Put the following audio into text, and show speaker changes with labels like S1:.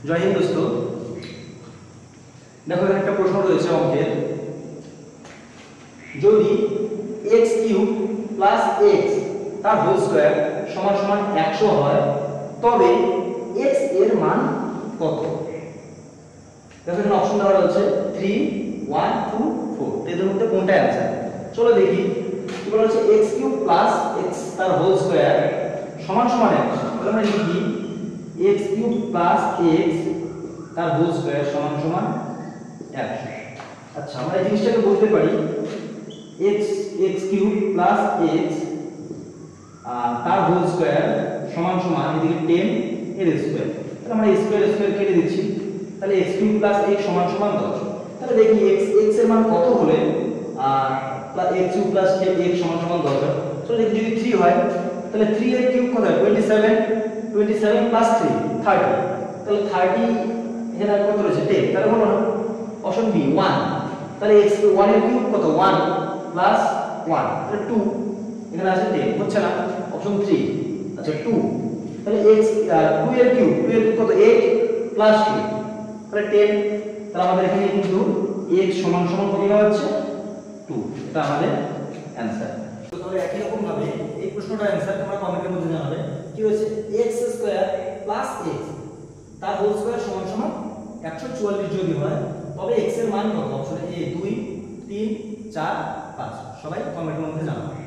S1: জয় হিন্দ দোস্ত। দেখো এখানে একটা প্রশ্ন রয়েছে অঙ্কের, যদি x³ + x তার হোল স্কয়ার সমান সমান 100 হয় তবে x এর মান কত? দেখো এখানে অপশন দেওয়া রয়েছে 3, 1, 2, 4। এদের মধ্যে কোনটা অ্যানসার? চলো দেখি। কি বলা হচ্ছে x³ + x তার হোল স্কয়ার সমান সমান 100। তাহলে আমরা লিখি x³ + x তার হোল স্কয়ার সমান সমান 100। আচ্ছা, আমরা এই জিনিসটাকে বলতে পারি x³ + x তার হোল স্কয়ার সমান সমান এদিকে 10 এর স্কয়ার। তাহলে আমরা স্কয়ার স্কয়ার কেটে দিচ্ছি। তাহলে x³ + x সমান সমান 10। তাহলে দেখি x এর মান কত হলে x³ + x সমান সমান 10 হয়। চলো দেখি, যদি 3 হয় তাহলে 3 এর কিউব কত হয়? 27 27 + 3 30। তাহলে 30 এখানে কত রয়েছে? 10। তাহলে বলো না অপশন বি 1। তাহলে x 1 এর কিউব কত? 1 + 1 তাহলে 2। এখানে আছে 10, হচ্ছে না? অপশন 3। আচ্ছা 2। তাহলে x 2 এর কিউব কত? 8 + 2 তাহলে 10। তাহলে আমাদের এখানে কিন্তু x সমান সমান কত দেওয়া হচ্ছে? 2। এটা আমাদের অ্যানসার। তো তাহলে একই রকম ভাবে এই প্রশ্নটার অ্যানসার তোমরা কমেন্টের মধ্যে জানাবে। কি হচ্ছে? x² + x তার হোল স্কয়ার সমান সমান 144 যদি হয় তবে x এর মান কত? Option A 2, 3, 4, 5। সবাই কমেন্টের মধ্যে জানাবে।